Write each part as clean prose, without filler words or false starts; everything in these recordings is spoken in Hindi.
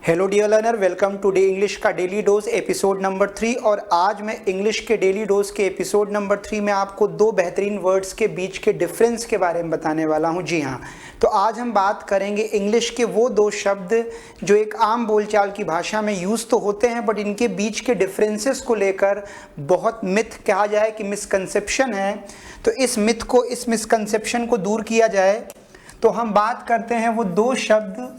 Hello dear learner, welcome to the English का डेली डोज एपिसोड नंबर 3। और आज मैं इंग्लिश के डेली डोज के एपिसोड नंबर 3 में आपको दो बेहतरीन वर्ड्स के बीच के डिफरेंस के बारे में बताने वाला हूं। जी हाँ, तो आज हम बात करेंगे इंग्लिश के वो दो शब्द जो एक आम बोलचाल की भाषा में यूज़ तो होते हैं, बट इनके बीच के डिफरेंसेस को लेकर बहुत मिथ कहा जाए कि मिसकंसेप्शन है। तो इस मिथ को, इस मिसकंसेप्शन को दूर किया जाए तो हम बात करते हैं वो दो शब्द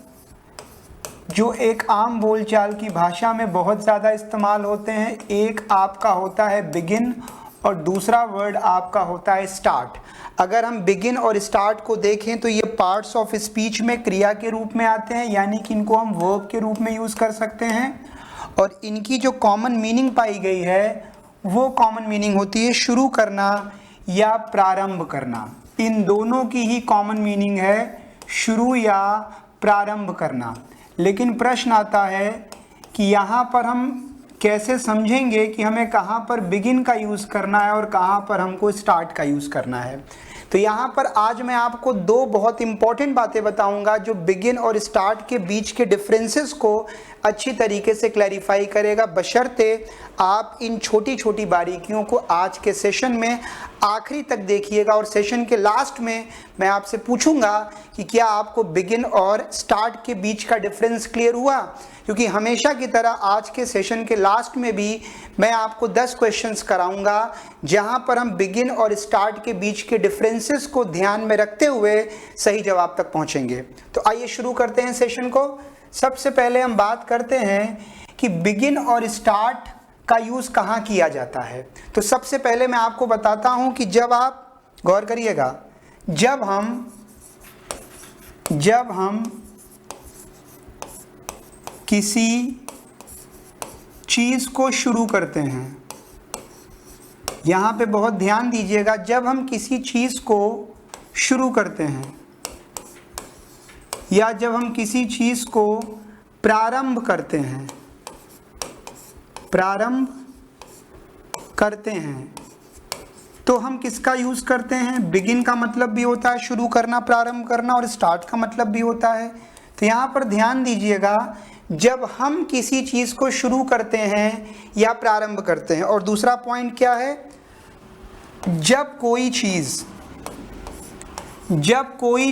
जो एक आम बोलचाल की भाषा में बहुत ज़्यादा इस्तेमाल होते हैं। एक आपका होता है बिगिन और दूसरा वर्ड आपका होता है स्टार्ट। अगर हम बिगिन और स्टार्ट को देखें तो ये पार्ट्स ऑफ स्पीच में क्रिया के रूप में आते हैं, यानी कि इनको हम वर्ब के रूप में यूज़ कर सकते हैं। और इनकी जो कॉमन मीनिंग पाई गई है वो कॉमन मीनिंग होती है शुरू करना या प्रारंभ करना। इन दोनों की ही कॉमन मीनिंग है शुरू या प्रारंभ करना। लेकिन प्रश्न आता है कि यहाँ पर हम कैसे समझेंगे कि हमें कहाँ पर बिगिन का यूज़ करना है और कहाँ पर हमको स्टार्ट का यूज़ करना है। तो यहाँ पर आज मैं आपको दो बहुत इंपॉर्टेंट बातें बताऊंगा जो बिगिन और स्टार्ट के बीच के डिफरेंसेस को अच्छी तरीके से क्लैरिफाई करेगा, बशर्ते आप इन छोटी छोटी बारीकियों को आज के सेशन में आखिरी तक देखिएगा। और सेशन के लास्ट में मैं आपसे पूछूंगा कि क्या आपको बिगिन और स्टार्ट के बीच का डिफरेंस क्लियर हुआ, क्योंकि हमेशा की तरह आज के सेशन के लास्ट में भी मैं आपको 10 क्वेश्चंस कराऊंगा जहां पर हम बिगिन और स्टार्ट के बीच के डिफरेंसेस को ध्यान में रखते हुए सही जवाब तक पहुंचेंगे। तो आइए शुरू करते हैं सेशन को। सबसे पहले हम बात करते हैं कि बिगिन और स्टार्ट का यूज़ कहाँ किया जाता है। तो सबसे पहले मैं आपको बताता हूं कि जब आप गौर करिएगा, जब हम किसी चीज़ को शुरू करते हैं, यहाँ पे बहुत ध्यान दीजिएगा, जब हम किसी चीज़ को शुरू करते हैं या जब हम किसी चीज़ को प्रारंभ करते हैं, तो हम किसका यूज़ करते हैं? बिगिन का मतलब भी होता है शुरू करना, प्रारंभ करना, और स्टार्ट का मतलब भी होता है। तो यहाँ पर ध्यान दीजिएगा, जब हम किसी चीज़ को शुरू करते हैं या प्रारंभ करते हैं। और दूसरा पॉइंट क्या है? जब कोई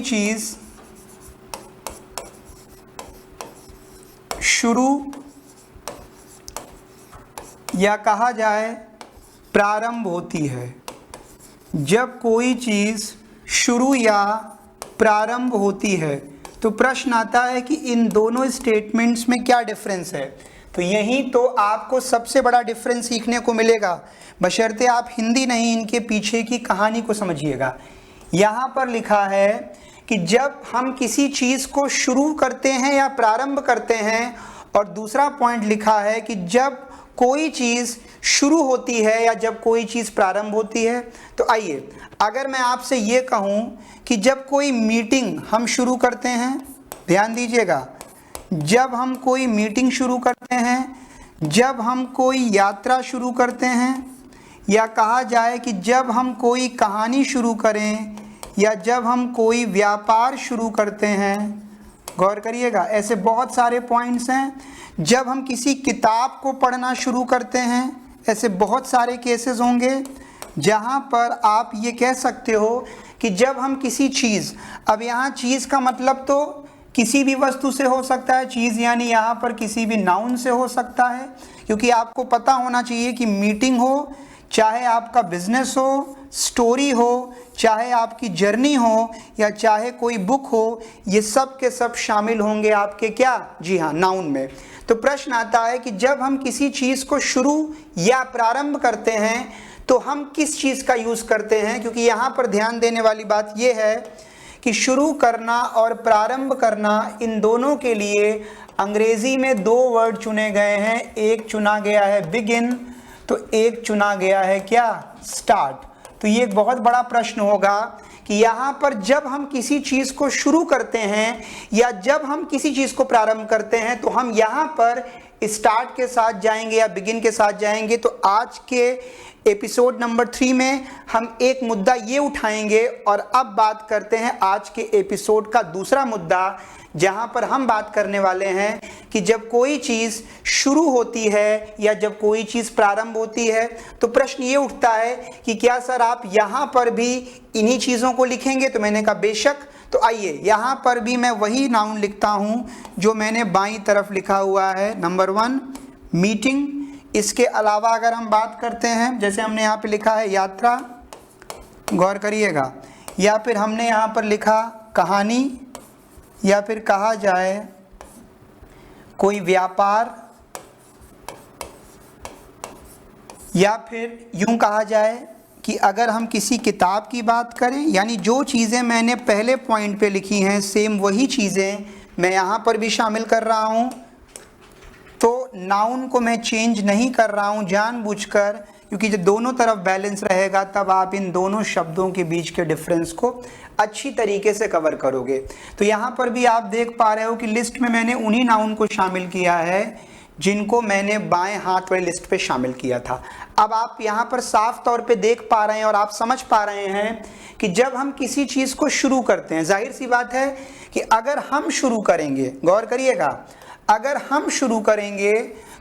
चीज़ शुरू या कहा जाए प्रारंभ होती है, जब कोई चीज़ शुरू या प्रारंभ होती है तो प्रश्न आता है कि इन दोनों स्टेटमेंट्स में क्या डिफरेंस है। तो यही तो आपको सबसे बड़ा डिफरेंस सीखने को मिलेगा, बशर्ते आप हिंदी नहीं इनके पीछे की कहानी को समझिएगा। यहाँ पर लिखा है कि जब हम किसी चीज़ को शुरू करते हैं या प्रारंभ करते हैं, और दूसरा पॉइंट लिखा है कि जब कोई चीज़ शुरू होती है या जब कोई चीज़ प्रारंभ होती है। तो आइए, अगर मैं आपसे ये कहूँ कि जब कोई मीटिंग हम शुरू करते हैं, ध्यान दीजिएगा, जब हम कोई मीटिंग शुरू करते हैं, जब हम कोई यात्रा शुरू करते हैं, या कहा जाए कि जब हम कोई कहानी शुरू करें या जब हम कोई व्यापार शुरू करते हैं, गौर करिएगा, ऐसे बहुत सारे पॉइंट्स हैं। जब हम किसी किताब को पढ़ना शुरू करते हैं, ऐसे बहुत सारे केसेस होंगे जहां पर आप ये कह सकते हो कि जब हम किसी चीज़, अब यहाँ चीज़ का मतलब तो किसी भी वस्तु से हो सकता है, चीज़ यानी यहाँ पर किसी भी नाउन से हो सकता है, क्योंकि आपको पता होना चाहिए कि मीटिंग हो, चाहे आपका बिजनेस हो, स्टोरी हो, चाहे आपकी जर्नी हो, या चाहे कोई बुक हो, ये सब के सब शामिल होंगे आपके क्या? जी हाँ, नाउन में। तो प्रश्न आता है कि जब हम किसी चीज़ को शुरू या प्रारंभ करते हैं तो हम किस चीज़ का यूज़ करते हैं, क्योंकि यहाँ पर ध्यान देने वाली बात यह है कि शुरू करना और प्रारंभ करना, इन दोनों के लिए अंग्रेजी में दो वर्ड चुने गए हैं। एक चुना गया है बिगिन, तो एक चुना गया है क्या? स्टार्ट। तो ये एक बहुत बड़ा प्रश्न होगा कि यहाँ पर जब हम किसी चीज़ को शुरू करते हैं या जब हम किसी चीज़ को प्रारंभ करते हैं तो हम यहाँ पर स्टार्ट के साथ जाएंगे या बिगिन के साथ जाएंगे, तो आज के एपिसोड नंबर 3 में हम एक मुद्दा ये उठाएंगे और अब बात करते हैं आज के एपिसोड का दूसरा मुद्दा, जहां पर हम बात करने वाले हैं कि जब कोई चीज़ शुरू होती है या जब कोई चीज़ प्रारंभ होती है तो प्रश्न ये उठता है कि क्या सर आप यहाँ पर भी इन्हीं चीज़ों को लिखेंगे। तो मैंने कहा बेशक। तो आइए यहाँ पर भी मैं वही नाउन लिखता हूँ जो मैंने बाईं तरफ लिखा हुआ है। Number 1 meeting. इसके अलावा अगर हम बात करते हैं, जैसे हमने यहाँ पे लिखा है यात्रा, गौर करिएगा, या फिर हमने यहाँ पर लिखा कहानी, या फिर कहा जाए कोई व्यापार, या फिर यूं कहा जाए कि अगर हम किसी किताब की बात करें, यानी जो चीज़ें मैंने पहले पॉइंट पे लिखी हैं सेम वही चीज़ें मैं यहाँ पर भी शामिल कर रहा हूँ। तो नाउन को मैं चेंज नहीं कर रहा हूँ जानबूझकर, क्योंकि जब दोनों तरफ बैलेंस रहेगा तब आप इन दोनों शब्दों के बीच के डिफरेंस को अच्छी तरीके से कवर करोगे। तो यहाँ पर भी आप देख पा रहे हो कि लिस्ट में मैंने उन्हीं नाउन को शामिल किया है जिनको मैंने बाएं हाथ वाली लिस्ट पे शामिल किया था। अब आप यहाँ पर साफ तौर पे देख पा रहे हैं और आप समझ पा रहे हैं कि जब हम किसी चीज़ को शुरू करते हैं, जाहिर सी बात है कि अगर हम शुरू करेंगे, गौर करिएगा, अगर हम शुरू करेंगे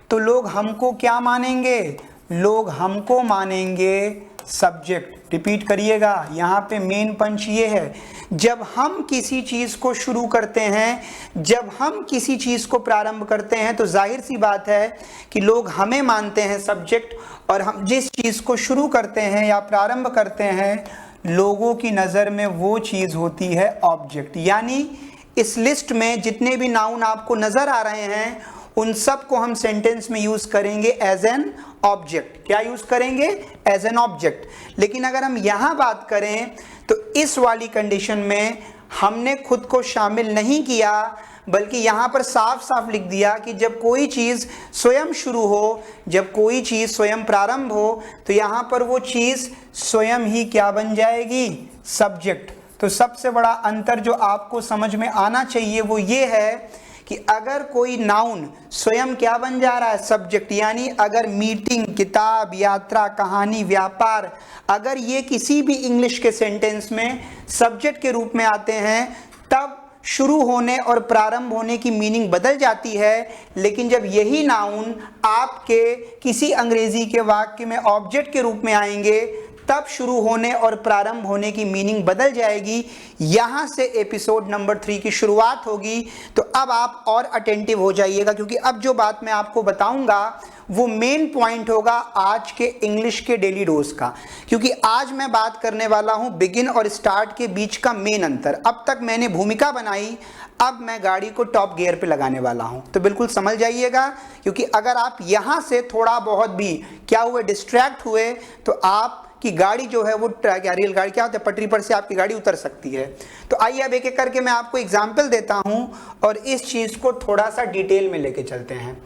तो लोग हमको क्या मानेंगे, लोग हमको मानेंगे सब्जेक्ट। रिपीट करिएगा, यहाँ पे मेन पंच ये है, जब हम किसी चीज़ को शुरू करते हैं, जब हम किसी चीज़ को प्रारंभ करते हैं तो जाहिर सी बात है कि लोग हमें मानते हैं सब्जेक्ट, और हम जिस चीज़ को शुरू करते हैं या प्रारंभ करते हैं लोगों की नज़र में वो चीज़ होती है ऑब्जेक्ट। यानी इस लिस्ट में जितने भी नाउन आपको नज़र आ रहे हैं उन सब को हम सेंटेंस में यूज करेंगे एज एन ऑब्जेक्ट। क्या यूज करेंगे? As an object. लेकिन अगर हम यहां बात करें तो इस वाली कंडीशन में हमने खुद को शामिल नहीं किया, बल्कि यहां पर साफ साफ लिख दिया कि जब कोई चीज स्वयं शुरू हो, जब कोई चीज स्वयं प्रारंभ हो, तो यहां पर वो चीज स्वयं ही क्या बन जाएगी? सब्जेक्ट। तो सबसे बड़ा अंतर जो आपको समझ में आना चाहिए वो ये है कि अगर कोई नाउन स्वयं क्या बन जा रहा है? सब्जेक्ट। यानी अगर मीटिंग, किताब, यात्रा, कहानी, व्यापार, अगर ये किसी भी इंग्लिश के सेंटेंस में सब्जेक्ट के रूप में आते हैं तब शुरू होने और प्रारंभ होने की मीनिंग बदल जाती है। लेकिन जब यही नाउन आपके किसी अंग्रेजी के वाक्य में ऑब्जेक्ट के रूप में आएंगे तब शुरू होने और प्रारंभ होने की मीनिंग बदल जाएगी। यहां से एपिसोड नंबर 3 की शुरुआत होगी। तो अब आप और अटेंटिव हो जाइएगा, क्योंकि अब जो बात मैं आपको बताऊंगा वो मेन पॉइंट होगा आज के इंग्लिश के डेली डोज का, क्योंकि आज मैं बात करने वाला हूं बिगिन और स्टार्ट के बीच का मेन अंतर। अब तक मैंने भूमिका बनाई, अब मैं गाड़ी को टॉप गियर पे लगाने वाला हूं। तो बिल्कुल समझ जाइएगा, क्योंकि अगर आप यहां से थोड़ा बहुत भी क्या हुए, डिस्ट्रैक्ट हुए, तो आप कि गाड़ी जो है वो क्या रेल गाड़ी क्या होता है, पटरी पर से आपकी गाड़ी उतर सकती है। तो आइए अब एक एक करके मैं आपको एग्जाम्पल देता हूं और इस चीज़ को थोड़ा सा डिटेल में लेके चलते हैं।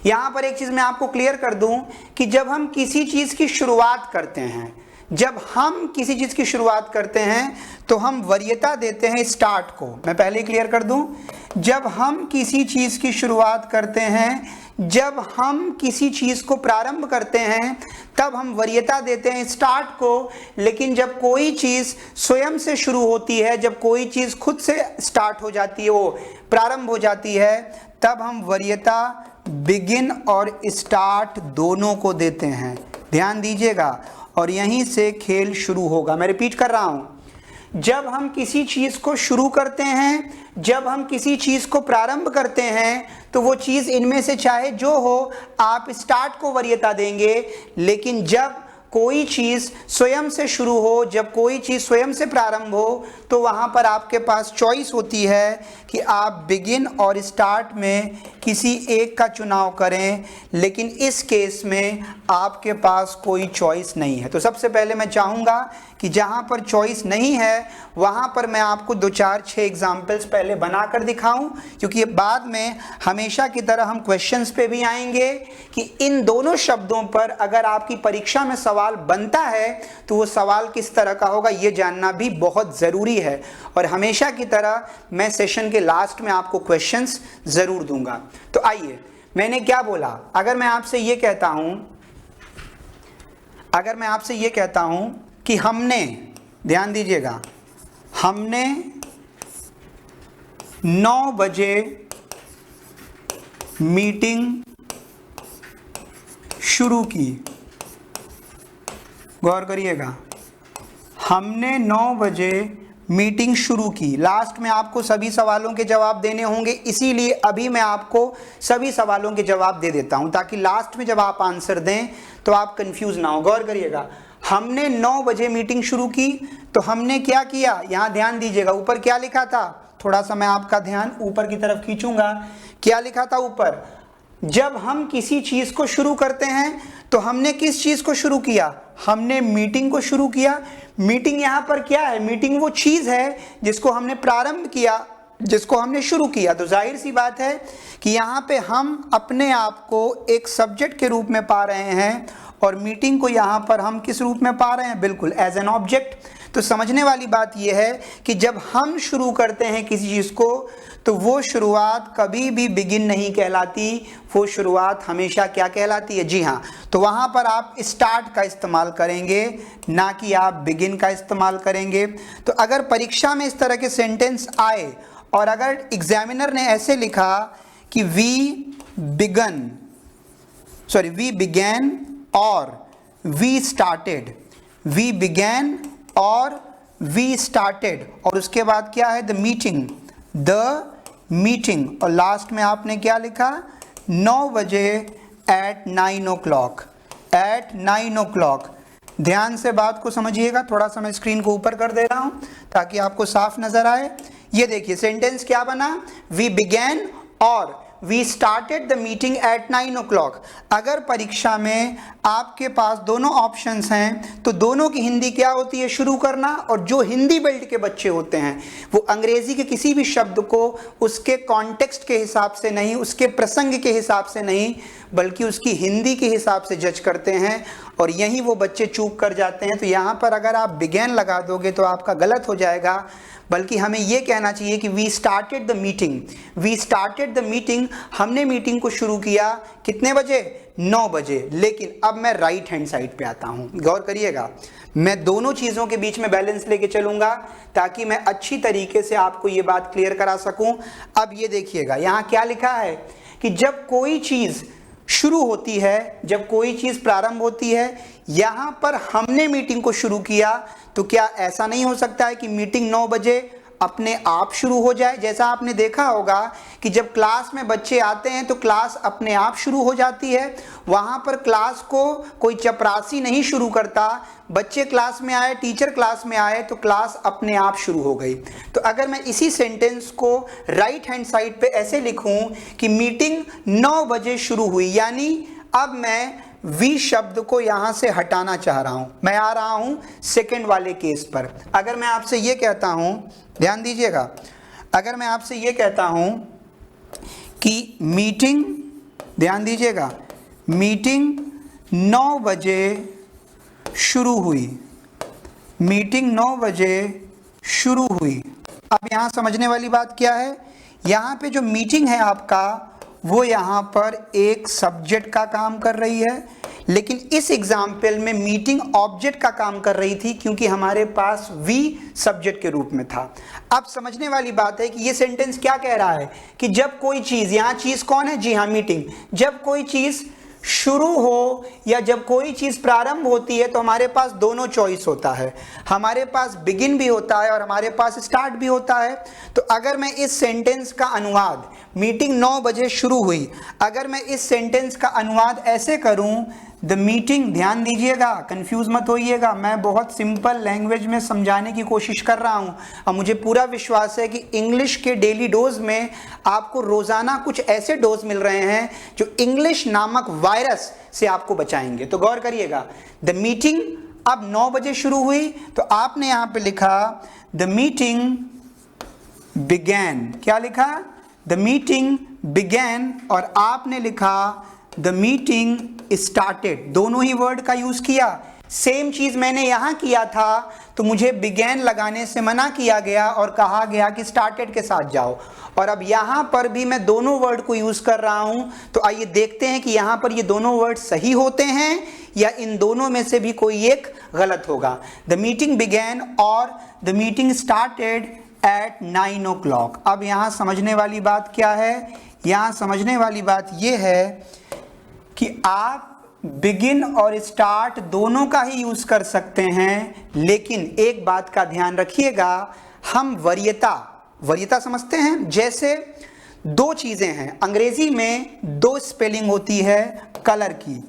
यहाँ पर एक चीज़ मैं आपको क्लियर कर दूं कि जब हम किसी चीज़ की शुरुआत करते हैं, जब हम किसी चीज़ की शुरुआत करते हैं तो हम वरीयता देते हैं स्टार्ट को। मैं पहले क्लियर कर दूं, जब हम किसी चीज़ की शुरुआत करते हैं, जब हम किसी चीज़ को प्रारंभ करते हैं तब हम वरीयता देते हैं स्टार्ट को। लेकिन जब कोई चीज़ स्वयं से शुरू होती है, जब कोई चीज़ खुद से स्टार्ट हो जाती है, वो प्रारंभ हो जाती है, तब हम वरीयता बिगिन और स्टार्ट दोनों को देते हैं। ध्यान दीजिएगा, और यहीं से खेल शुरू होगा। मैं रिपीट कर रहा हूं, जब हम किसी चीज़ को शुरू करते हैं, जब हम किसी चीज़ को प्रारंभ करते हैं, तो वो चीज़ इनमें से चाहे जो हो आप स्टार्ट को वरीयता देंगे। लेकिन जब कोई चीज़ स्वयं से शुरू हो, जब कोई चीज़ स्वयं से प्रारंभ हो, तो वहाँ पर आपके पास चॉइस होती है कि आप बिगिन और स्टार्ट में किसी एक का चुनाव करें। लेकिन इस केस में आपके पास कोई चॉइस नहीं है। तो सबसे पहले मैं चाहूँगा कि जहाँ पर चॉइस नहीं है वहाँ पर मैं आपको 2, 4, 6 एग्जाम्पल्स पहले बनाकर दिखाऊं, क्योंकि बाद में हमेशा की तरह हम क्वेश्चंस पे भी आएंगे कि इन दोनों शब्दों पर अगर आपकी परीक्षा में सवाल बनता है तो वो सवाल किस तरह का होगा, ये जानना भी बहुत ज़रूरी है। और हमेशा की तरह मैं सेशन के लास्ट में आपको क्वेश्चंस ज़रूर दूंगा। तो आइए मैंने क्या बोला? अगर मैं आपसे ये कहता हूं कि हमने, ध्यान दीजिएगा, हमने 9 बजे मीटिंग शुरू की, गौर करिएगा, हमने 9 बजे मीटिंग शुरू की। लास्ट में आपको सभी सवालों के जवाब देने होंगे, इसीलिए अभी मैं आपको सभी सवालों के जवाब दे देता हूं ताकि लास्ट में जब आप आंसर दें तो आप कंफ्यूज ना हो। गौर करिएगा, हमने 9 बजे मीटिंग शुरू की, तो हमने क्या किया? यहां ध्यान दीजिएगा, ऊपर क्या लिखा था? थोड़ा सा मैं आपका ध्यान ऊपर की तरफ खींचूंगा। क्या लिखा था ऊपर? जब हम किसी चीज को शुरू करते हैं तो हमने किस चीज को शुरू किया? हमने मीटिंग को शुरू किया। मीटिंग यहां पर क्या है? मीटिंग वो चीज है जिसको हमने प्रारंभ किया, जिसको हमने शुरू किया। तो जाहिर सी बात है कि यहां पे हम अपने आप को एक सब्जेक्ट के रूप में पा रहे हैं और मीटिंग को यहां पर हम किस रूप में पा रहे हैं? बिल्कुल एज एन ऑब्जेक्ट। तो समझने वाली बात यह है कि जब हम शुरू करते हैं किसी चीज को तो वो शुरुआत कभी भी बिगिन नहीं कहलाती, वो शुरुआत हमेशा क्या कहलाती है? जी हाँ, तो वहां पर आप स्टार्ट का इस्तेमाल करेंगे, ना कि आप बिगिन का इस्तेमाल करेंगे। तो अगर परीक्षा में इस तरह के सेंटेंस आए और अगर एग्जामिनर ने ऐसे लिखा कि वी बिगैन और वी स्टार्टेड, वी बिगैन और वी स्टार्टेड, और उसके बाद क्या है? द मीटिंग, और लास्ट में आपने क्या लिखा? 9 बजे एट 9 o'clock। ध्यान से बात को समझिएगा, थोड़ा सा मैं स्क्रीन को ऊपर कर दे रहा हूं ताकि आपको साफ नजर आए। ये देखिए सेंटेंस क्या बना? वी बिगैन और we started the meeting at 9 o'clock। अगर परीक्षा में आपके पास दोनों ऑप्शंस हैं तो दोनों की हिंदी क्या होती है? शुरू करना। और जो हिंदी बेल्ट के बच्चे होते हैं वो अंग्रेजी के किसी भी शब्द को उसके कॉन्टेक्स्ट के हिसाब से नहीं, उसके प्रसंग के हिसाब से नहीं, बल्कि उसकी हिंदी के हिसाब से जज करते हैं, और यहीं वो बच्चे चूक कर जाते हैं। तो यहाँ पर अगर आप बिगैन लगा दोगे तो आपका गलत हो जाएगा, बल्कि हमें ये कहना चाहिए कि वी स्टार्टेड द मीटिंग, हमने मीटिंग को शुरू किया कितने बजे? 9 बजे। लेकिन अब मैं राइट हैंड साइड पे आता हूं, गौर करिएगा, मैं दोनों चीजों के बीच में बैलेंस लेके चलूंगा ताकि मैं अच्छी तरीके से आपको ये बात क्लियर करा सकूं। अब ये देखिएगा, यहां क्या लिखा है कि जब कोई चीज शुरू होती है, जब कोई चीज प्रारंभ होती है, यहां पर हमने मीटिंग को शुरू किया, तो क्या ऐसा नहीं हो सकता है कि मीटिंग 9 बजे अपने आप शुरू हो जाए? जैसा आपने देखा होगा कि जब क्लास में बच्चे आते हैं तो क्लास अपने आप शुरू हो जाती है। वहां पर क्लास को कोई चपरासी नहीं शुरू करता, बच्चे क्लास में आए, टीचर क्लास में आए तो क्लास अपने आप शुरू हो गई। तो अगर मैं इसी सेंटेंस को राइट हैंड साइड पे ऐसे लिखूं कि मीटिंग 9 बजे शुरू हुई, यानी अब मैं वी शब्द को यहां से हटाना चाह रहा हूं, मैं आ रहा हूं सेकंड वाले केस पर। अगर मैं आपसे यह कहता हूं, ध्यान दीजिएगा, अगर मैं आपसे यह कहता हूं कि मीटिंग, ध्यान दीजिएगा, मीटिंग 9 बजे शुरू हुई, मीटिंग 9 बजे शुरू हुई। अब यहां समझने वाली बात क्या है? यहां पे जो मीटिंग है आपका वो यहाँ पर एक सब्जेक्ट का काम कर रही है, लेकिन इस एग्जाम्पल में मीटिंग ऑब्जेक्ट का काम कर रही थी क्योंकि हमारे पास वी सब्जेक्ट के रूप में था। अब समझने वाली बात है कि ये सेंटेंस क्या कह रहा है कि जब कोई चीज, यहाँ चीज कौन है? जी हाँ, मीटिंग। जब कोई चीज शुरू हो या जब कोई चीज प्रारंभ होती है तो हमारे पास दोनों चॉइस होता है, हमारे पास बिगिन भी होता है और हमारे पास स्टार्ट भी होता है। तो अगर मैं इस सेंटेंस का अनुवाद, मीटिंग 9 बजे शुरू हुई, अगर मैं इस सेंटेंस का अनुवाद ऐसे करूं, द मीटिंग, ध्यान दीजिएगा, कंफ्यूज मत होइएगा, मैं बहुत सिंपल लैंग्वेज में समझाने की कोशिश कर रहा हूं और मुझे पूरा विश्वास है कि इंग्लिश के डेली डोज में आपको रोजाना कुछ ऐसे डोज मिल रहे हैं जो इंग्लिश नामक वायरस से आपको बचाएंगे। तो गौर करिएगा, द मीटिंग अब 9 बजे शुरू हुई, तो आपने यहां पे लिखा द मीटिंग बिगैन। क्या लिखा? The meeting began. और आपने लिखा द मीटिंग स्टार्टेड। दोनों ही वर्ड का यूज किया, सेम चीज मैंने यहां किया था, तो मुझे बिगेन लगाने से मना किया गया और कहा गया कि स्टार्टेड के साथ जाओ। और अब यहां पर भी मैं दोनों वर्ड को यूज कर रहा हूं, तो आइए देखते हैं कि यहां पर ये दोनों वर्ड सही होते हैं या इन दोनों में से भी कोई एक गलत होगा। द मीटिंग बिगेन और the meeting started at 9 o'clock। अब यहां समझने वाली बात क्या है? यहां समझने वाली बात यह है कि आप बिगिन और स्टार्ट दोनों का ही यूज कर सकते हैं, लेकिन एक बात का ध्यान रखिएगा, हम वरीयता समझते हैं। जैसे दो चीजें हैं, अंग्रेजी में दो स्पेलिंग होती है कलर की,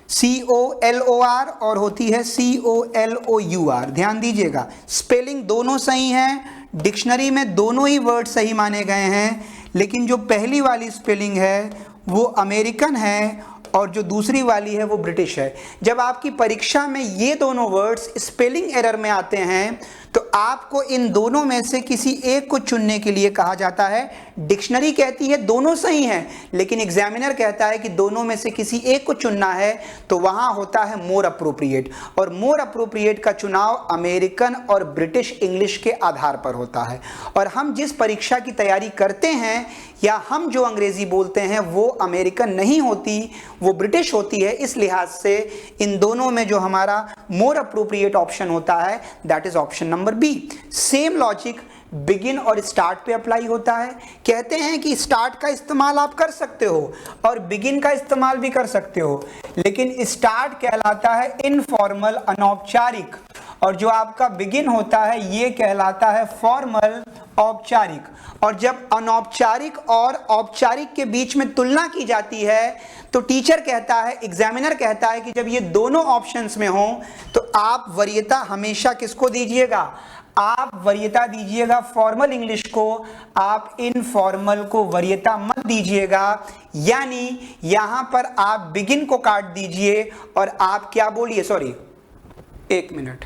COLOR और होती है COLOUR। ध्यान दीजिएगा, स्पेलिंग दोनों सही हैं, डिक्शनरी में दोनों ही वर्ड सही माने गए हैं, लेकिन जो पहली वाली स्पेलिंग है वो अमेरिकन है और जो दूसरी वाली है वो ब्रिटिश है। जब आपकी परीक्षा में ये दोनों वर्ड्स स्पेलिंग एरर में आते हैं तो आपको इन दोनों में से किसी एक को चुनने के लिए कहा जाता है। डिक्शनरी कहती है दोनों सही हैं, लेकिन एग्जामिनर कहता है कि दोनों में से किसी एक को चुनना है, तो वहां होता है मोर अप्रोप्रिएट। और मोर अप्रोप्रिएट का चुनाव अमेरिकन और ब्रिटिश इंग्लिश के आधार पर होता है। और हम जिस परीक्षा की तैयारी करते हैं या हम जो अंग्रेजी बोलते हैं वो अमेरिकन नहीं होती, वो ब्रिटिश होती है। इस लिहाज से इन दोनों में जो हमारा मोर अप्रोप्रिएट ऑप्शन होता है that is option number B. Same logic begin और स्टार्ट पे अप्लाई होता है। कहते हैं कि स्टार्ट का इस्तेमाल आप कर सकते हो और बिगिन का इस्तेमाल भी कर सकते हो, लेकिन स्टार्ट कहलाता है इनफॉर्मल, अनौपचारिक, और जो आपका बिगिन होता है ये कहलाता है फॉर्मल, औपचारिक। और जब अनौपचारिक और औपचारिक के बीच में तुलना की जाती है तो टीचर कहता है, एग्जामिनर कहता है कि जब ये दोनों ऑप्शंस में हो तो आप वरीयता हमेशा किसको दीजिएगा? आप वरीयता दीजिएगा फॉर्मल इंग्लिश को, आप इनफॉर्मल को वरीयता मत दीजिएगा। यानी यहां पर आप बिगिन को काट दीजिए और आप क्या बोलिए, सॉरी एक मिनट,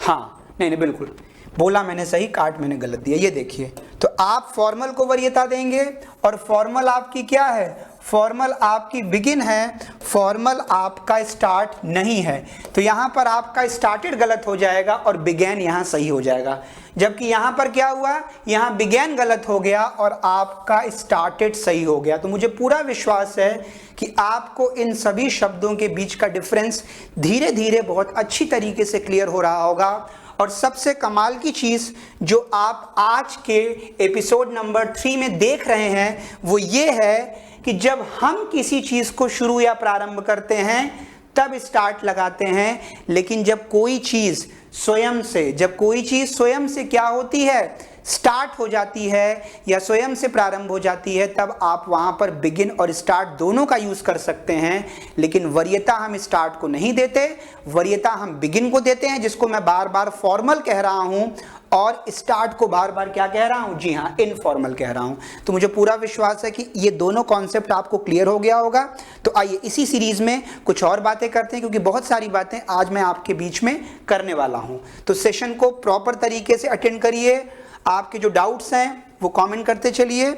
हाँ नहीं बिल्कुल बोला मैंने सही, काट मैंने गलत दिया। ये देखिए, तो आप फॉर्मल को वरीयता देंगे और फॉर्मल आपकी क्या है? फॉर्मल आपकी बिगिन है, फॉर्मल आपका स्टार्ट नहीं है। तो यहां पर आपका स्टार्टेड गलत हो जाएगा और बिगेन यहां सही हो जाएगा। जबकि यहां पर क्या हुआ, यहां बिगेन गलत हो गया और आपका स्टार्टेड सही हो गया। तो मुझे पूरा विश्वास है कि आपको इन सभी शब्दों के बीच का डिफरेंस धीरे धीरे बहुत अच्छी तरीके से क्लियर हो रहा होगा। और सबसे कमाल की चीज जो आप आज के एपिसोड नंबर 3 में देख रहे हैं वो ये है कि जब हम किसी चीज को शुरू या प्रारंभ करते हैं तब स्टार्ट लगाते हैं, लेकिन जब कोई चीज स्वयं से क्या होती है, स्टार्ट हो जाती है या स्वयं से प्रारंभ हो जाती है, तब आप वहां पर बिगिन और स्टार्ट दोनों का यूज कर सकते हैं। लेकिन वरीयता हम स्टार्ट को नहीं देते, वरीयता हम बिगिन को देते हैं, जिसको मैं बार बार फॉर्मल कह रहा हूं, और स्टार्ट को बार बार क्या कह रहा हूं? जी हां, इनफॉर्मल कह रहा हूं। तो मुझे पूरा विश्वास है कि ये दोनों कॉन्सेप्ट आपको क्लियर हो गया होगा। तो आइए इसी सीरीज में कुछ और बातें करते हैं, क्योंकि बहुत सारी बातें आज मैं आपके बीच में करने वाला हूं। तो सेशन को प्रॉपर तरीके से अटेंड करिए, आपके जो डाउट्स हैं वो कमेंट करते चलिए।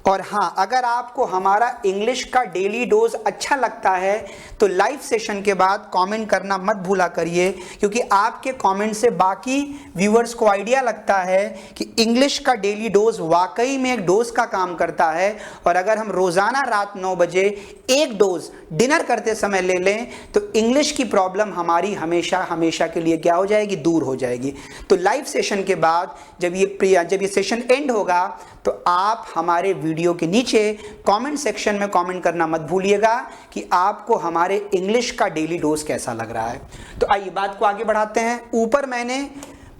और हाँ, अगर आपको हमारा इंग्लिश का डेली डोज अच्छा लगता है तो लाइव सेशन के बाद कमेंट करना मत भूला करिए, क्योंकि आपके कमेंट से बाकी व्यूअर्स को आइडिया लगता है कि इंग्लिश का डेली डोज वाकई में एक डोज का काम करता है। और अगर हम रोजाना रात 9 बजे एक डोज डिनर करते समय ले लें तो इंग्लिश की प्रॉब्लम हमारी हमेशा के लिए क्या हो जाएगी? दूर हो जाएगी। तो लाइव सेशन के बाद जब ये सेशन एंड होगा तो आप हमारे वीडियो के नीचे कमेंट सेक्शन में कमेंट करना मत भूलिएगा कि आपको हमारे इंग्लिश का डेली डोज कैसा लग रहा है। तो आइए बात को आगे बढ़ाते हैं। ऊपर मैंने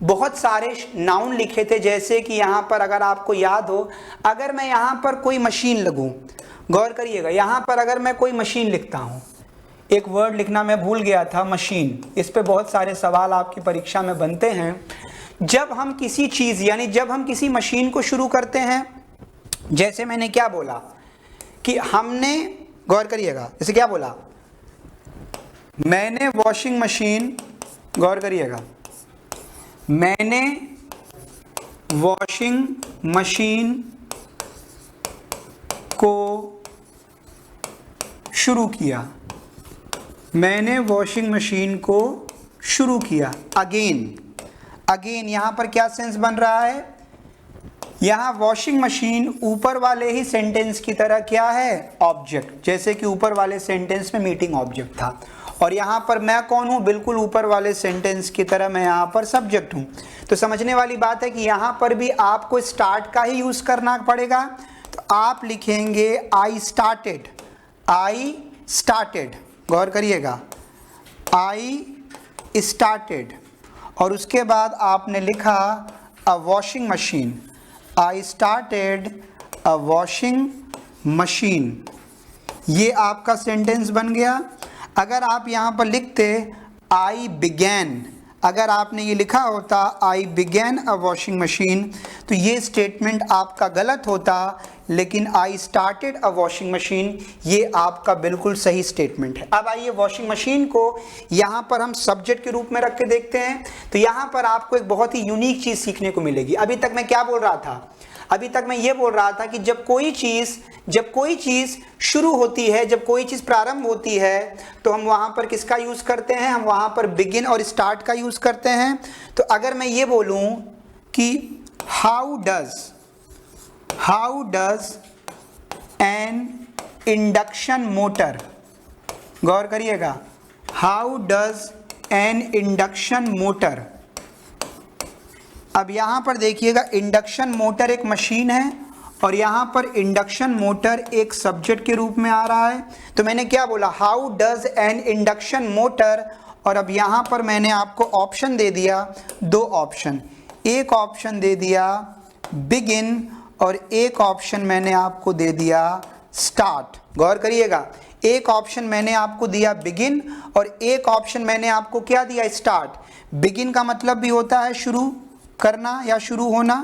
बहुत सारे नाउन लिखे थे, जैसे कि यहां पर अगर आपको याद हो, अगर मैं यहां पर कोई मशीन लगूं, गौर करिएगा, यहां पर अगर मैं कोई मशीन लिखता हूं, एक वर्ड लिखना मैं भूल गया था, मशीन, इस पे बहुत सारे सवाल आपकी परीक्षा में बनते हैं। जब हम किसी चीज यानी जब हम किसी मशीन को शुरू करते हैं, जैसे मैंने क्या बोला कि हमने, गौर करिएगा, जैसे क्या बोला, मैंने वॉशिंग मशीन, गौर करिएगा, मैंने वॉशिंग मशीन को शुरू किया। मैंने वॉशिंग मशीन को शुरू किया। अगेन यहाँ पर क्या सेंस बन रहा है, यहाँ वॉशिंग मशीन ऊपर वाले ही सेंटेंस की तरह क्या है, ऑब्जेक्ट। जैसे कि ऊपर वाले सेंटेंस में मीटिंग ऑब्जेक्ट था, और यहाँ पर मैं कौन हूँ, बिल्कुल ऊपर वाले सेंटेंस की तरह मैं यहाँ पर सब्जेक्ट हूँ। तो समझने वाली बात है कि यहाँ पर भी आपको स्टार्ट का ही यूज़ करना पड़ेगा। तो आप लिखेंगे आई स्टार्टेड, गौर करिएगा, आई स्टार्टेड, और उसके बाद आपने लिखा a washing machine, I started a washing machine. ये आपका सेंटेंस बन गया। अगर आप यहाँ पर लिखते आई बिगैन, अगर आपने ये लिखा होता आई बिगैन अ वॉशिंग मशीन, तो ये स्टेटमेंट आपका गलत होता, लेकिन I started a washing machine ये आपका बिल्कुल सही स्टेटमेंट है। अब आइए वॉशिंग मशीन को यहाँ पर हम सब्जेक्ट के रूप में रख के देखते हैं। तो यहाँ पर आपको एक बहुत ही यूनिक चीज़ सीखने को मिलेगी। अभी तक मैं क्या बोल रहा था, अभी तक मैं ये बोल रहा था कि जब कोई चीज़ शुरू होती है, जब कोई चीज़ प्रारंभ होती है, तो हम वहाँ पर किसका यूज़ करते हैं, हम वहाँ पर बिगिन और स्टार्ट का यूज़ करते हैं। तो अगर मैं ये बोलूँ कि how does an induction motor, गौर करिएगा, how does an induction motor. अब यहाँ पर देखिएगा, इंडक्शन मोटर एक मशीन है और यहाँ पर इंडक्शन मोटर एक सब्जेक्ट के रूप में आ रहा है। तो मैंने क्या बोला, how does an induction motor, और अब यहाँ पर मैंने आपको ऑप्शन दे दिया, दो ऑप्शन, एक ऑप्शन दे दिया बिगिन और एक ऑप्शन मैंने आपको दे दिया स्टार्ट। गौर करिएगा, एक ऑप्शन मैंने आपको दिया बिगिन और एक ऑप्शन मैंने आपको क्या दिया, स्टार्ट। बिगिन का मतलब भी होता है शुरू करना या शुरू होना,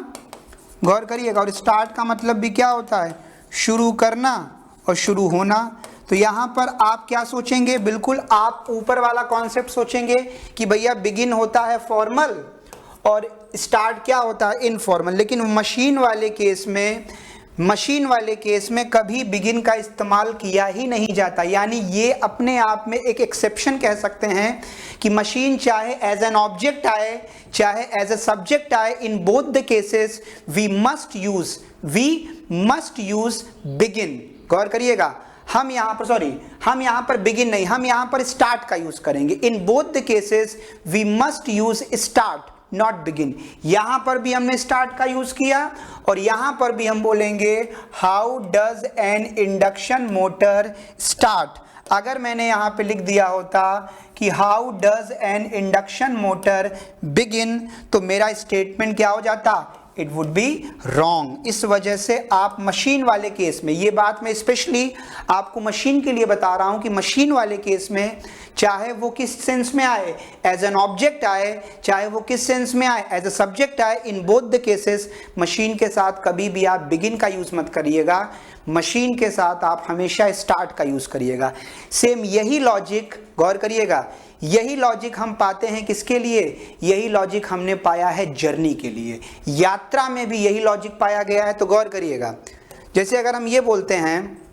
गौर करिएगा, और स्टार्ट का मतलब भी क्या होता है, शुरू करना और शुरू होना। तो यहाँ पर आप क्या सोचेंगे, बिल्कुल आप ऊपर वाला कॉन्सेप्ट सोचेंगे कि भैया बिगिन होता है फॉर्मल और स्टार्ट क्या होता है, इनफॉर्मल। लेकिन मशीन वाले केस में कभी बिगिन का इस्तेमाल किया ही नहीं जाता। यानी ये अपने आप में एक एक्सेप्शन कह सकते हैं कि मशीन चाहे एज एन ऑब्जेक्ट आए चाहे एज ए सब्जेक्ट आए, in both the cases we must use begin. गौर करिएगा, हम यहाँ पर बिगिन नहीं, हम यहाँ पर स्टार्ट का यूज करेंगे। In both the cases we must use start not begin. यहां पर भी हमने स्टार्ट का यूज किया और यहां पर भी हम बोलेंगे how does an induction motor start. अगर मैंने यहां पे लिख दिया होता कि how does an induction motor begin, तो मेरा स्टेटमेंट क्या हो जाता, इट वुड बी रॉन्ग। इस वजह से आप मशीन वाले केस में, ये बात मैं स्पेशली आपको मशीन के लिए बता रहा हूं कि मशीन वाले केस में चाहे वो किस सेंस में आए, एज एन ऑब्जेक्ट आए, चाहे वो किस सेंस में आए, एज ए सब्जेक्ट आए, in both the cases machine के साथ कभी भी आप बिगिन का यूज मत करिएगा, मशीन के साथ आप हमेशा स्टार्ट का यूज करिएगा। सेम यही लॉजिक, गौर करिएगा, यही लॉजिक हम पाते हैं किसके लिए, यही लॉजिक हमने पाया है जर्नी के लिए। यात्रा में भी यही लॉजिक पाया गया है। तो गौर करिएगा, जैसे अगर हम ये बोलते हैं,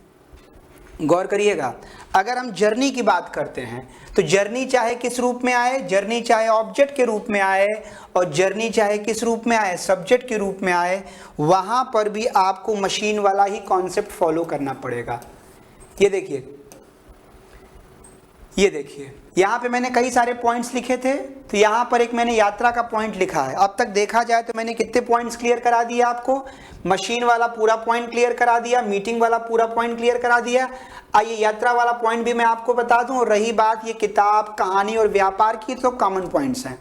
गौर करिएगा, अगर हम जर्नी की बात करते हैं तो जर्नी चाहे किस रूप में आए, जर्नी चाहे ऑब्जेक्ट के रूप में आए और जर्नी चाहे किस रूप में आए, सब्जेक्ट के रूप में आए, वहां पर भी आपको मशीन वाला ही कॉन्सेप्ट फॉलो करना पड़ेगा। ये देखिए यहाँ पे मैंने कई सारे पॉइंट्स लिखे थे, तो यहाँ पर एक मैंने यात्रा का पॉइंट लिखा है। अब तक देखा जाए तो मैंने कितने पॉइंट्स क्लियर करा दिए आपको, मशीन वाला पूरा पॉइंट क्लियर करा दिया, मीटिंग वाला पूरा पॉइंट क्लियर करा दिया। आइए यात्रा वाला पॉइंट भी मैं आपको बता दूं। और रही बात ये किताब, कहानी और व्यापार की, तो कॉमन पॉइंट्स हैं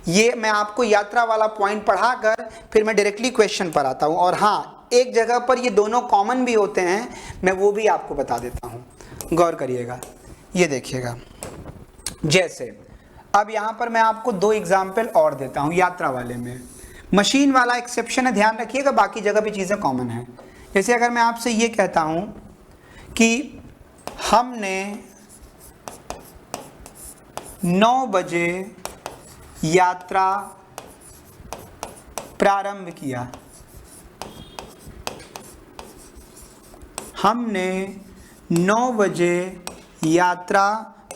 ये। मैं आपको यात्रा वाला पॉइंट पढ़ाकर फिर मैं डायरेक्टली क्वेश्चन पर आता हूँ। और हाँ, एक जगह पर ये दोनों कॉमन भी होते हैं, मैं वो भी आपको बता देता हूँ। गौर करिएगा, ये देखिएगा, जैसे अब यहाँ पर मैं आपको दो एग्जाम्पल और देता हूँ यात्रा वाले में। मशीन वाला एक्सेप्शन है, ध्यान रखिएगा, बाकी जगह भी चीज़ें कॉमन हैं। जैसे अगर मैं आपसे ये कहता हूँ कि हमने 9 बजे यात्रा प्रारंभ किया, हमने 9 बजे यात्रा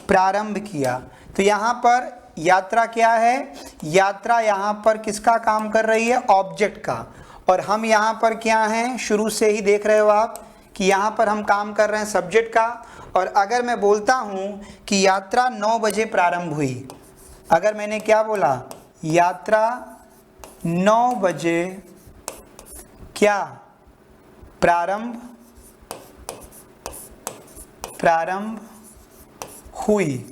प्रारंभ किया। तो यहाँ पर यात्रा क्या है, यात्रा यहाँ पर किसका काम कर रही है, ऑब्जेक्ट का। और हम यहाँ पर क्या हैं, शुरू से ही देख रहे हो आप कि यहाँ पर हम काम कर रहे हैं सब्जेक्ट का। और अगर मैं बोलता हूँ कि यात्रा 9 बजे प्रारंभ हुई, अगर मैंने क्या बोला, यात्रा 9 बजे क्या प्रारंभ हुई,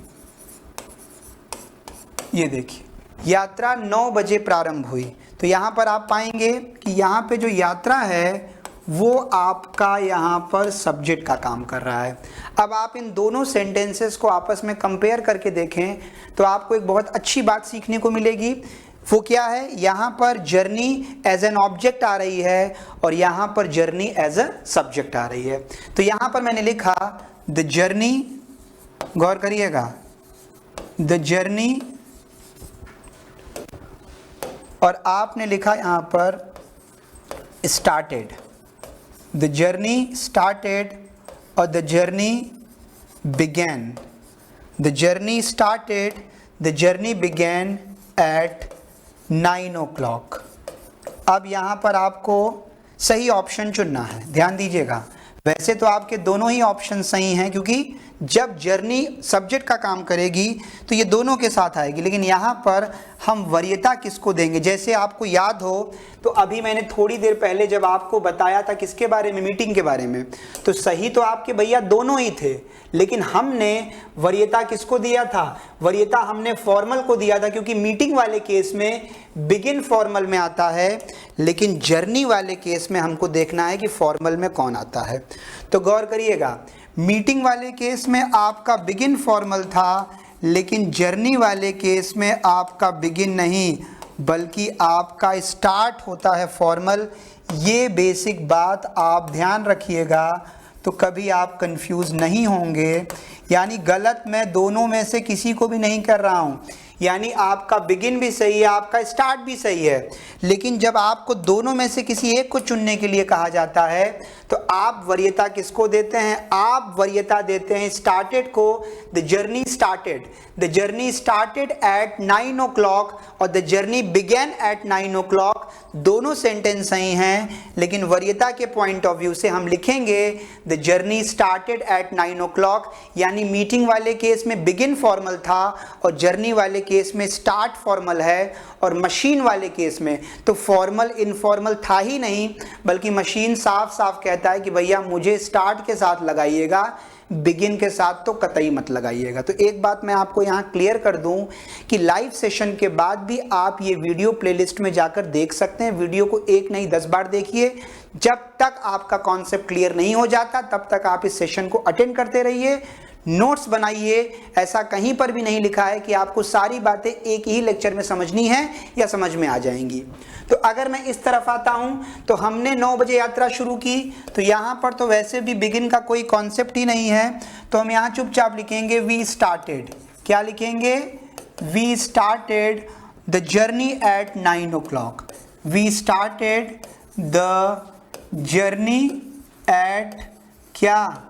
ये देखिए यात्रा 9 बजे प्रारंभ हुई। तो यहाँ पर आप पाएंगे कि यहाँ पे जो यात्रा है वो आपका यहाँ पर सब्जेक्ट का काम कर रहा है। अब आप इन दोनों सेंटेंसेस को आपस में कंपेयर करके देखें तो आपको एक बहुत अच्छी बात सीखने को मिलेगी। वो क्या है, यहाँ पर जर्नी एज एन ऑब्जेक्ट आ रही है और यहाँ पर जर्नी एज अ सब्जेक्ट आ रही है। तो यहाँ पर मैंने लिखा द जर्नी, गौर करिएगा, द जर्नी, और आपने लिखा यहाँ पर स्टार्टेड, द जर्नी स्टार्टेड और the journey began, the journey started, the journey began at 9 o'clock। अब यहाँ पर आपको सही ऑप्शन चुनना है, ध्यान दीजिएगा। वैसे तो आपके दोनों ही ऑप्शन सही हैं क्योंकि जब जर्नी सब्जेक्ट का काम करेगी तो ये दोनों के साथ आएगी, लेकिन यहाँ पर हम वरीयता किसको देंगे। जैसे आपको याद हो तो अभी मैंने थोड़ी देर पहले जब आपको बताया था किसके बारे में, मीटिंग के बारे में, तो सही तो आपके भैया दोनों ही थे, लेकिन हमने वरीयता किसको दिया था, वरीयता हमने फॉर्मल को दिया था, क्योंकि मीटिंग वाले केस में बिगिन फॉर्मल में आता है, लेकिन जर्नी वाले केस में हमको देखना है कि फॉर्मल में कौन आता है। तो गौर करिएगा, मीटिंग वाले केस में आपका बिगिन फॉर्मल था, लेकिन जर्नी वाले केस में आपका बिगिन नहीं बल्कि आपका स्टार्ट होता है फॉर्मल। ये बेसिक बात आप ध्यान रखिएगा तो कभी आप कंफ्यूज नहीं होंगे। यानी गलत मैं दोनों में से किसी को भी नहीं कर रहा हूँ, यानी आपका बिगिन भी सही है, आपका स्टार्ट भी सही है, लेकिन जब आपको दोनों में से किसी एक को चुनने के लिए कहा जाता है तो आप वरीयता किसको देते हैं, आप वरीयता देते हैं स्टार्टेड को। The journey started at 9 o'clock और the journey began at 9 o'clock, दोनों सेंटेंस सही हैं, लेकिन वरीयता के पॉइंट ऑफ व्यू से हम लिखेंगे the journey started at 9 o'clock, यानी मीटिंग वाले केस में बिगिन फॉर्मल था और जर्नी वाले केस में स्टार्ट फॉर्मल है, और मशीन वाले केस में तो फॉर्मल इनफॉर्मल था ही नहीं, बल्कि मशीन साफ साफ कहता है कि भैया मुझे स्टार्ट के साथ लगाइएगा, बिगिन के साथ तो कतई मत लगाइएगा। तो एक बात मैं आपको यहाँ क्लियर कर दूं कि लाइव सेशन के बाद भी आप ये वीडियो प्लेलिस्ट में जाकर देख सकते हैं। वीडियो को एक नहीं 10 बार देखिए, जब तक आपका कॉन्सेप्ट क्लियर नहीं हो जाता तब तक आप इस सेशन को अटेंड करते रहिए, नोट्स बनाइए। ऐसा कहीं पर भी नहीं लिखा है कि आपको सारी बातें एक ही लेक्चर में समझनी है या समझ में आ जाएंगी। तो अगर मैं इस तरफ आता हूं तो हमने 9 बजे यात्रा शुरू की, तो यहां पर तो वैसे भी बिगिन का कोई कॉन्सेप्ट ही नहीं है, तो हम यहां चुपचाप लिखेंगे वी स्टार्टेड। क्या लिखेंगे, we started the journey at 9 o'clock। We started the journey at क्या,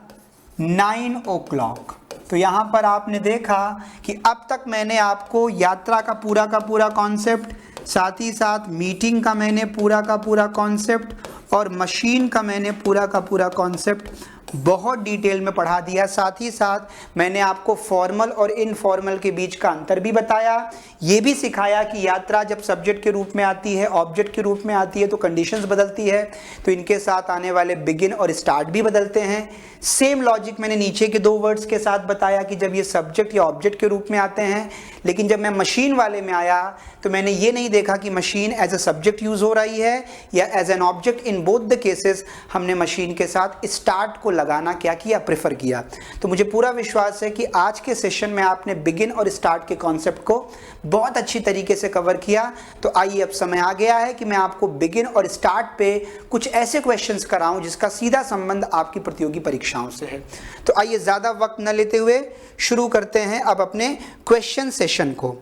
9 o'clock। तो यहाँ पर आपने देखा कि अब तक मैंने आपको यात्रा का पूरा कॉन्सेप्ट, साथ ही साथ मीटिंग का मैंने पूरा का पूरा कॉन्सेप्ट और मशीन का मैंने पूरा का पूरा कॉन्सेप्ट बहुत डिटेल में पढ़ा दिया। साथ ही साथ मैंने आपको फॉर्मल और इनफॉर्मल के बीच का अंतर भी बताया, ये भी सिखाया कि यात्रा जब सब्जेक्ट के रूप में आती है, ऑब्जेक्ट के रूप में आती है तो कंडीशंस बदलती है, तो इनके साथ आने वाले बिगिन और स्टार्ट भी बदलते हैं। सेम लॉजिक मैंने नीचे के 2 वर्ड्स के साथ बताया कि जब ये सब्जेक्ट या ऑब्जेक्ट के रूप में आते हैं, लेकिन जब मैं मशीन वाले में आया तो मैंने ये नहीं देखा कि machine as a subject use हो रही है या as an object. In both the cases हमने मशीन के साथ स्टार्ट को लगाना क्या किया, प्रेफर किया। तो मुझे पूरा विश्वास है कि आज के सेशन में आपने बिगिन और स्टार्ट के कॉन्सेप्ट को बहुत अच्छी तरीके से कवर किया। तो आइए अब समय आ गया है कि मैं आपको बिगिन और स्टार्ट पे कुछ ऐसे क्वेश्चंस कराऊं जिसका सीधा संबंध आपकी प्रतियोगी परीक्षाओं से है। तो आइए ज़्यादा वक्त न लेते हुए शुरू करते हैं अब अपने क्वेश्चन सेशन को।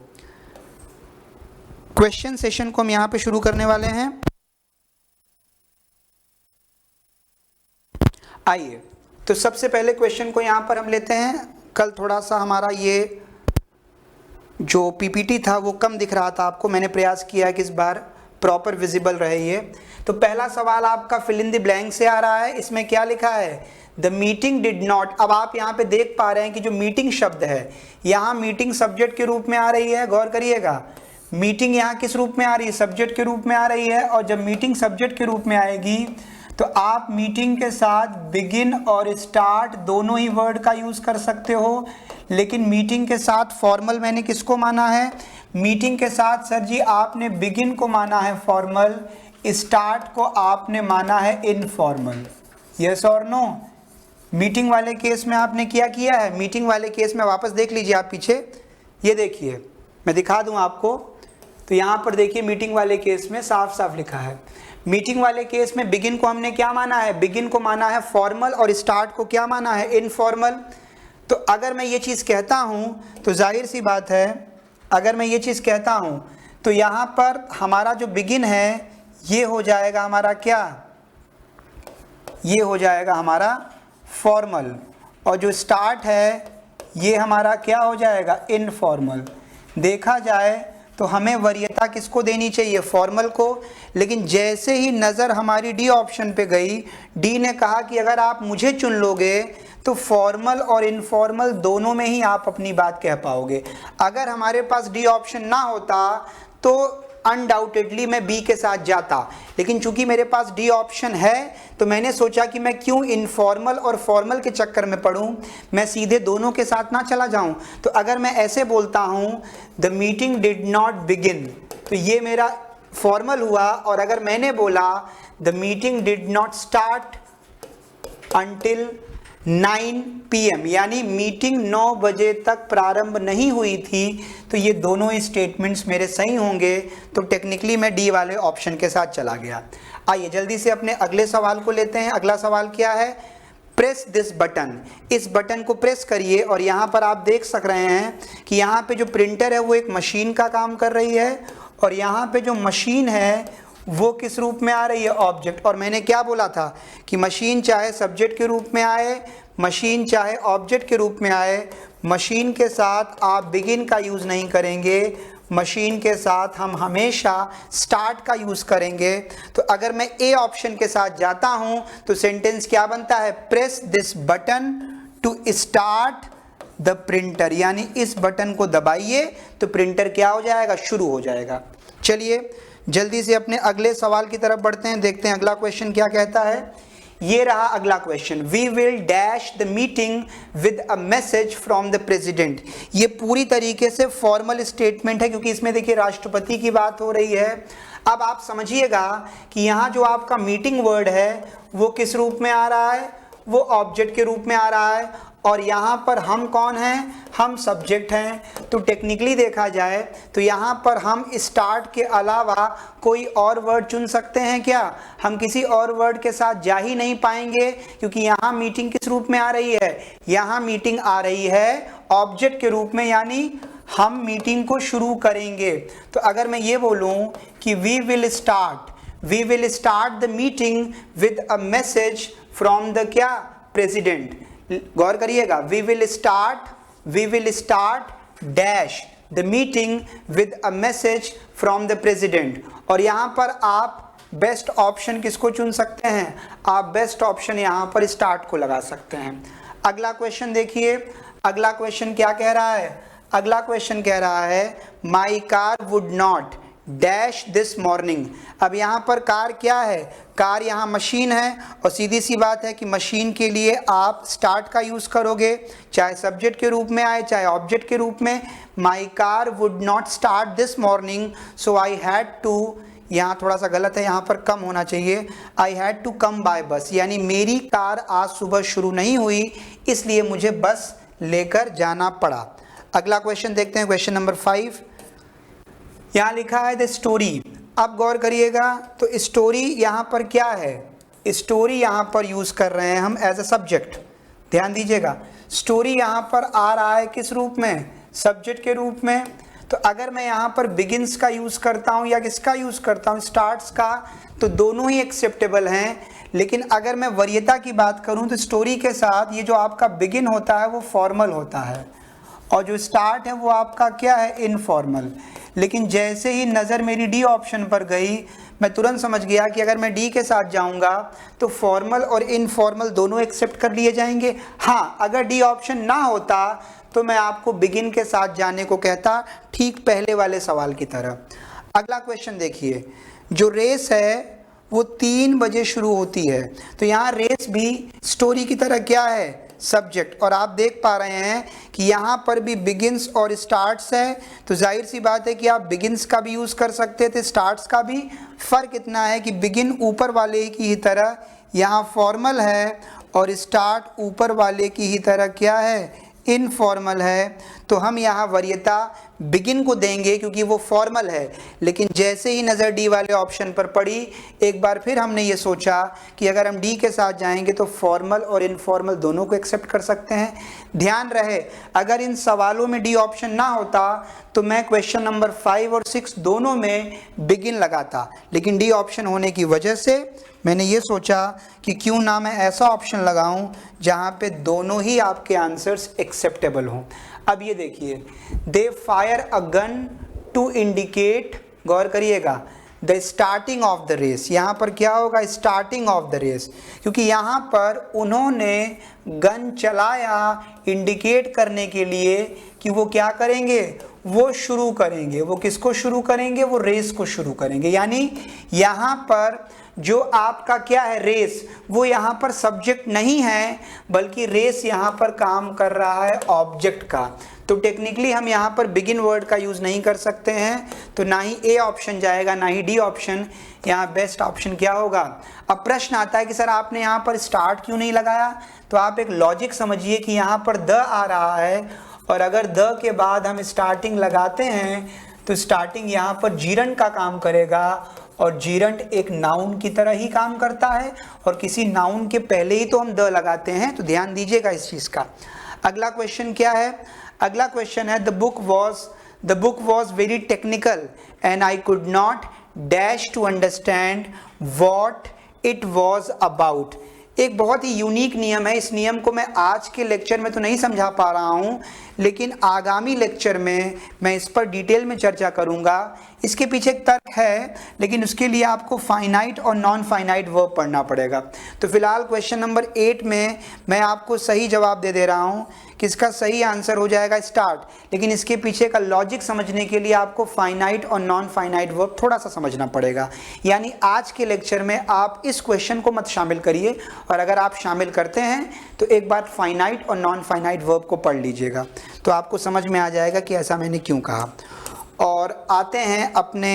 क्वेश्चन सेशन को हम यहाँ पे शुरू करने वाले हैं। आइए तो सबसे पहले क्वेश्चन को यहाँ पर हम लेते हैं। कल थोड़ा सा हमारा ये जो पीपीटी था वो कम दिख रहा था आपको, मैंने प्रयास किया कि इस बार प्रॉपर विजिबल रहे ये। तो पहला सवाल आपका फिल इन द ब्लैंक से आ रहा है, इसमें क्या लिखा है, द मीटिंग डिड नॉट। अब आप यहाँ पे देख पा रहे हैं कि जो मीटिंग शब्द है यहाँ मीटिंग सब्जेक्ट के रूप में आ रही है, गौर करिएगा। मीटिंग यहाँ किस रूप में आ रही है, सब्जेक्ट के रूप में आ रही है, और जब मीटिंग सब्जेक्ट के रूप में आएगी तो आप मीटिंग के साथ बिगिन और स्टार्ट दोनों ही वर्ड का यूज कर सकते हो। लेकिन मीटिंग के साथ फॉर्मल मैंने किसको माना है, मीटिंग के साथ सर जी आपने बिगिन को माना है फॉर्मल, स्टार्ट को आपने माना है इनफॉर्मल। यस और नो। मीटिंग वाले केस में आपने क्या किया है, मीटिंग वाले केस में वापस देख लीजिए आप पीछे, ये देखिए मैं दिखा दूं आपको। तो यहाँ पर देखिए मीटिंग वाले केस में साफ साफ लिखा है, मीटिंग वाले केस में बिगिन को हमने क्या माना है, बिगिन को माना है फॉर्मल और स्टार्ट को क्या माना है, इनफॉर्मल। तो अगर मैं ये चीज़ कहता हूँ तो जाहिर सी बात है, अगर मैं ये चीज़ कहता हूँ तो यहाँ पर हमारा जो बिगिन है ये हो जाएगा हमारा क्या, ये हो जाएगा हमारा फॉर्मल, और जो स्टार्ट है ये हमारा क्या हो जाएगा, इनफॉर्मल। देखा जाए तो हमें वरीयता किसको देनी चाहिए, फॉर्मल को। लेकिन जैसे ही नज़र हमारी डी ऑप्शन पे गई, डी ने कहा कि अगर आप मुझे चुन लोगे तो फॉर्मल और इनफॉर्मल दोनों में ही आप अपनी बात कह पाओगे। अगर हमारे पास डी ऑप्शन ना होता तो अनडाउटेडली मैं बी के साथ जाता, लेकिन चूंकि मेरे पास डी ऑप्शन है तो मैंने सोचा कि मैं क्यों इनफॉर्मल और फॉर्मल के चक्कर में पड़ूं, मैं सीधे दोनों के साथ ना चला जाऊं। तो अगर मैं ऐसे बोलता हूं the meeting did not begin, तो ये मेरा फॉर्मल हुआ। और अगर मैंने बोला the meeting did not start until 9 PM, यानी मीटिंग 9 बजे तक प्रारंभ नहीं हुई थी, तो ये दोनों ही स्टेटमेंट्स मेरे सही होंगे। तो टेक्निकली मैं डी वाले ऑप्शन के साथ चला गया। आइए जल्दी से अपने अगले सवाल को लेते हैं। अगला सवाल क्या है, प्रेस दिस बटन, इस बटन को प्रेस करिए। और यहाँ पर आप देख सक रहे हैं कि यहाँ पे जो प्रिंटर है वो एक मशीन का काम कर रही है, और यहाँ पे जो मशीन है वो किस रूप में आ रही है, ऑब्जेक्ट। और मैंने क्या बोला था कि मशीन चाहे सब्जेक्ट के रूप में आए, मशीन चाहे ऑब्जेक्ट के रूप में आए, मशीन के साथ आप बिगिन का यूज़ नहीं करेंगे, मशीन के साथ हम हमेशा स्टार्ट का यूज़ करेंगे। तो अगर मैं ए ऑप्शन के साथ जाता हूं तो सेंटेंस क्या बनता है, press this button to start the printer, यानी इस बटन को दबाइए तो प्रिंटर क्या हो जाएगा, शुरू हो जाएगा। चलिए जल्दी से अपने अगले सवाल की तरफ बढ़ते हैं, देखते हैं अगला क्वेश्चन क्या कहता है। ये रहा अगला question, we will dash the meeting with a message from the president. ये पूरी तरीके से फॉर्मल स्टेटमेंट है क्योंकि इसमें देखिए राष्ट्रपति की बात हो रही है। अब आप समझिएगा कि यहाँ जो आपका मीटिंग वर्ड है वो किस रूप में आ रहा है, वो ऑब्जेक्ट के रूप में आ रहा है, और यहाँ पर हम कौन हैं, हम सब्जेक्ट हैं। तो टेक्निकली देखा जाए तो यहाँ पर हम स्टार्ट के अलावा कोई और वर्ड चुन सकते हैं क्या, हम किसी और वर्ड के साथ जा ही नहीं पाएंगे, क्योंकि यहाँ मीटिंग किस रूप में आ रही है, यहाँ मीटिंग आ रही है ऑब्जेक्ट के रूप में, यानी हम मीटिंग को शुरू करेंगे। तो अगर मैं ये बोलूँ कि we will start the meeting with a message from the क्या, प्रेसिडेंट। गौर करिएगा, we will start dash the meeting with a message from the president. और यहाँ पर आप बेस्ट ऑप्शन किसको चुन सकते हैं, आप बेस्ट ऑप्शन यहाँ पर स्टार्ट को लगा सकते हैं। अगला क्वेश्चन देखिए, अगला क्वेश्चन क्या कह रहा है, अगला क्वेश्चन कह रहा है माई car would not dash this morning. अब यहाँ पर कार क्या है, कार यहाँ मशीन है, और सीधी सी बात है कि मशीन के लिए आप स्टार्ट का यूज़ करोगे, चाहे सब्जेक्ट के रूप में आए चाहे ऑब्जेक्ट के रूप में। My car would not start this morning so I had to, यहाँ थोड़ा सा गलत है, यहाँ पर कम होना चाहिए, I had to come by bus, यानी मेरी कार आज सुबह शुरू नहीं हुई इसलिए मुझे बस लेकर जाना पड़ा। अगला क्वेश्चन देखते हैं, क्वेश्चन नंबर 5। यहाँ लिखा है द स्टोरी। अब गौर करिएगा तो स्टोरी यहाँ पर क्या है, स्टोरी यहाँ पर यूज़ कर रहे हैं हम एज अ सब्जेक्ट। ध्यान दीजिएगा, स्टोरी यहाँ पर आ रहा है किस रूप में, सब्जेक्ट के रूप में। तो अगर मैं यहाँ पर बिगिंस का यूज़ करता हूँ या किसका यूज़ करता हूँ, स्टार्ट्स का, तो दोनों ही एक्सेप्टेबल हैं। लेकिन अगर मैं वरीयता की बात करूं तो स्टोरी के साथ ये जो आपका बिगिन होता है वो फॉर्मल होता है और जो स्टार्ट है वो आपका क्या है, इनफॉर्मल। लेकिन जैसे ही नज़र मेरी डी ऑप्शन पर गई मैं तुरंत समझ गया कि अगर मैं डी के साथ जाऊंगा तो फॉर्मल और इनफॉर्मल दोनों एक्सेप्ट कर लिए जाएंगे। हाँ, अगर डी ऑप्शन ना होता तो मैं आपको बिगिन के साथ जाने को कहता, ठीक पहले वाले सवाल की तरह। अगला क्वेश्चन देखिए, जो रेस है वो 3 बजे शुरू होती है, तो यहाँ रेस भी स्टोरी की तरह क्या है, सब्जेक्ट। और आप देख पा रहे हैं कि यहाँ पर भी बिगिंस और स्टार्ट्स है, तो जाहिर सी बात है कि आप बिगिंस का भी यूज़ कर सकते थे, स्टार्ट्स का भी। फ़र्क इतना है कि बिगिन ऊपर वाले की ही तरह यहाँ फॉर्मल है और स्टार्ट ऊपर वाले की ही तरह क्या है, इनफॉर्मल है। तो हम यहाँ वरीयता बिगिन को देंगे क्योंकि वो फॉर्मल है। लेकिन जैसे ही नज़र डी वाले ऑप्शन पर पड़ी, एक बार फिर हमने ये सोचा कि अगर हम डी के साथ जाएंगे तो फॉर्मल और इनफॉर्मल दोनों को एक्सेप्ट कर सकते हैं। ध्यान रहे, अगर इन सवालों में डी ऑप्शन ना होता तो मैं क्वेश्चन नंबर 5 और 6 दोनों में बिगिन लगाता, लेकिन डी ऑप्शन होने की वजह से मैंने ये सोचा कि क्यों ना मैं ऐसा ऑप्शन लगाऊं जहां पे दोनों ही आपके आंसर्स एक्सेप्टेबल हों। अब ये देखिए, they fire a gun to indicate, गौर करिएगा, the starting of the race. यहाँ पर क्या होगा, स्टार्टिंग ऑफ द रेस, क्योंकि यहाँ पर उन्होंने गन चलाया इंडिकेट करने के लिए कि वो क्या करेंगे, वो शुरू करेंगे। वो किसको शुरू करेंगे, वो रेस को शुरू करेंगे। यानी यहाँ पर जो आपका क्या है, रेस, वो यहाँ पर सब्जेक्ट नहीं है, बल्कि रेस यहाँ पर काम कर रहा है ऑब्जेक्ट का। तो टेक्निकली हम यहाँ पर बिगिन वर्ड का यूज़ नहीं कर सकते हैं, तो ना ही ए ऑप्शन जाएगा ना ही डी ऑप्शन। यहाँ बेस्ट ऑप्शन क्या होगा। अब प्रश्न आता है कि सर आपने यहाँ पर स्टार्ट क्यों नहीं लगाया, तो आप एक लॉजिक समझिए कि यहाँ पर द आ रहा है और अगर द के बाद हम स्टार्टिंग लगाते हैं तो स्टार्टिंग यहाँ पर जीरंड का काम करेगा और जीरंड एक नाउन की तरह ही काम करता है और किसी नाउन के पहले ही तो हम द लगाते हैं। तो ध्यान दीजिएगा इस चीज़ का। अगला क्वेश्चन क्या है, अगला क्वेश्चन है, the book was very technical and I could not dash to understand what it was about. एक बहुत ही यूनिक नियम है, इस नियम को मैं आज के लेक्चर में तो नहीं समझा पा रहा हूँ, लेकिन आगामी लेक्चर में मैं इस पर डिटेल में चर्चा करूँगा। इसके पीछे एक तर्क है, लेकिन उसके लिए आपको फाइनाइट और नॉन फाइनाइट वर्ब पढ़ना पड़ेगा। तो फिलहाल क्वेश्चन नंबर 8 में मैं आपको सही जवाब दे रहा हूँ कि इसका सही आंसर हो जाएगा स्टार्ट, लेकिन इसके पीछे का लॉजिक समझने के लिए आपको फाइनाइट और नॉन फाइनाइट वर्ब थोड़ा सा समझना पड़ेगा। यानी आज के लेक्चर में आप इस क्वेश्चन को मत शामिल करिए, और अगर आप शामिल करते हैं तो एक बार फाइनाइट और नॉन फाइनाइट वर्ब को पढ़ लीजिएगा, तो आपको समझ में आ जाएगा कि ऐसा मैंने क्यों कहा। और आते हैं अपने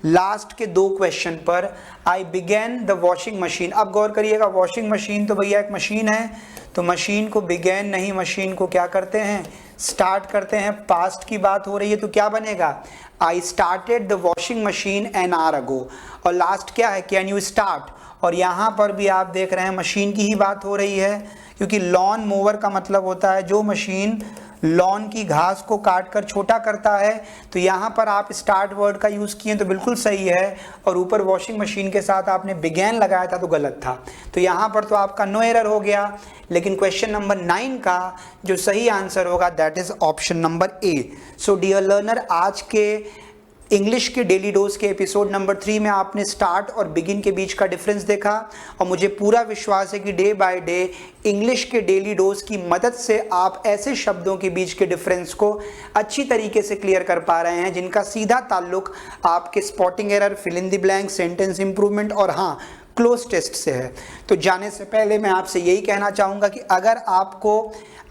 लास्ट के 2 क्वेश्चन पर। आई बिगेन द वॉशिंग मशीन। अब गौर करिएगा, वॉशिंग मशीन तो भैया एक मशीन है, तो मशीन को बिगेन नहीं, मशीन को क्या करते हैं, स्टार्ट करते हैं। पास्ट की बात हो रही है तो क्या बनेगा, I started the washing machine an hour ago. और लास्ट क्या है, कैन यू स्टार्ट। और यहाँ पर भी आप देख रहे हैं मशीन की ही बात हो रही है, क्योंकि लॉन मोवर का मतलब होता है जो मशीन लॉन की घास को काट कर छोटा करता है। तो यहाँ पर आप स्टार्ट वर्ड का यूज़ किए तो बिल्कुल सही है, और ऊपर वॉशिंग मशीन के साथ आपने बिगेन लगाया था तो गलत था। तो यहाँ पर तो आपका नो एरर हो गया। लेकिन क्वेश्चन नंबर 9 का जो सही आंसर होगा that is option number A. So dear learner, आज के इंग्लिश के डेली डोज के एपिसोड नंबर 3 में आपने स्टार्ट और बिगिन के बीच का डिफरेंस देखा, और मुझे पूरा विश्वास है कि डे बाय डे इंग्लिश के डेली डोज की मदद से आप ऐसे शब्दों के बीच के डिफरेंस को अच्छी तरीके से क्लियर कर पा रहे हैं जिनका सीधा ताल्लुक आपके spotting error, fill in the blank, sentence improvement और हाँ क्लोज टेस्ट से है। तो जाने से पहले मैं आपसे यही कहना चाहूँगा कि अगर आपको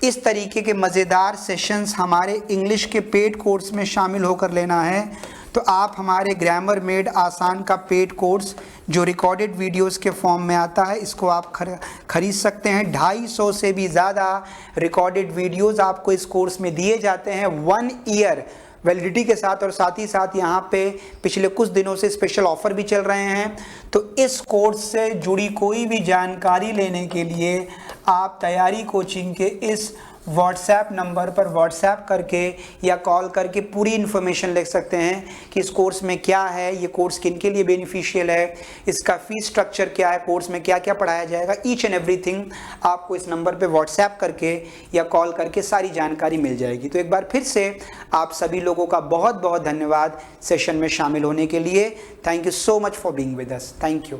इस तरीके के मज़ेदार सेशंस हमारे इंग्लिश के पेड कोर्स में शामिल होकर लेना है तो आप हमारे ग्रामर मेड आसान का पेड कोर्स जो रिकॉर्डेड वीडियोस के फॉर्म में आता है, इसको आप खरीद सकते हैं। 250 से भी ज़्यादा रिकॉर्डेड वीडियोस आपको इस कोर्स में दिए जाते हैं 1 ईयर वैलिडिटी के साथ, और साथ ही साथ यहाँ पे पिछले कुछ दिनों से स्पेशल ऑफर भी चल रहे हैं। तो इस कोर्स से जुड़ी कोई भी जानकारी लेने के लिए आप तैयारी कोचिंग के इस व्हाट्सएप नंबर पर व्हाट्सएप करके या कॉल करके पूरी इन्फॉर्मेशन ले सकते हैं कि इस कोर्स में क्या है, ये कोर्स किन के लिए बेनिफिशियल है, इसका फीस स्ट्रक्चर क्या है, कोर्स में क्या क्या पढ़ाया जाएगा, ईच एंड एवरीथिंग आपको इस नंबर पे व्हाट्सएप करके या कॉल करके सारी जानकारी मिल जाएगी। तो एक बार फिर से आप सभी लोगों का बहुत बहुत धन्यवाद सेशन में शामिल होने के लिए। Thank you so much for being with us. Thank you.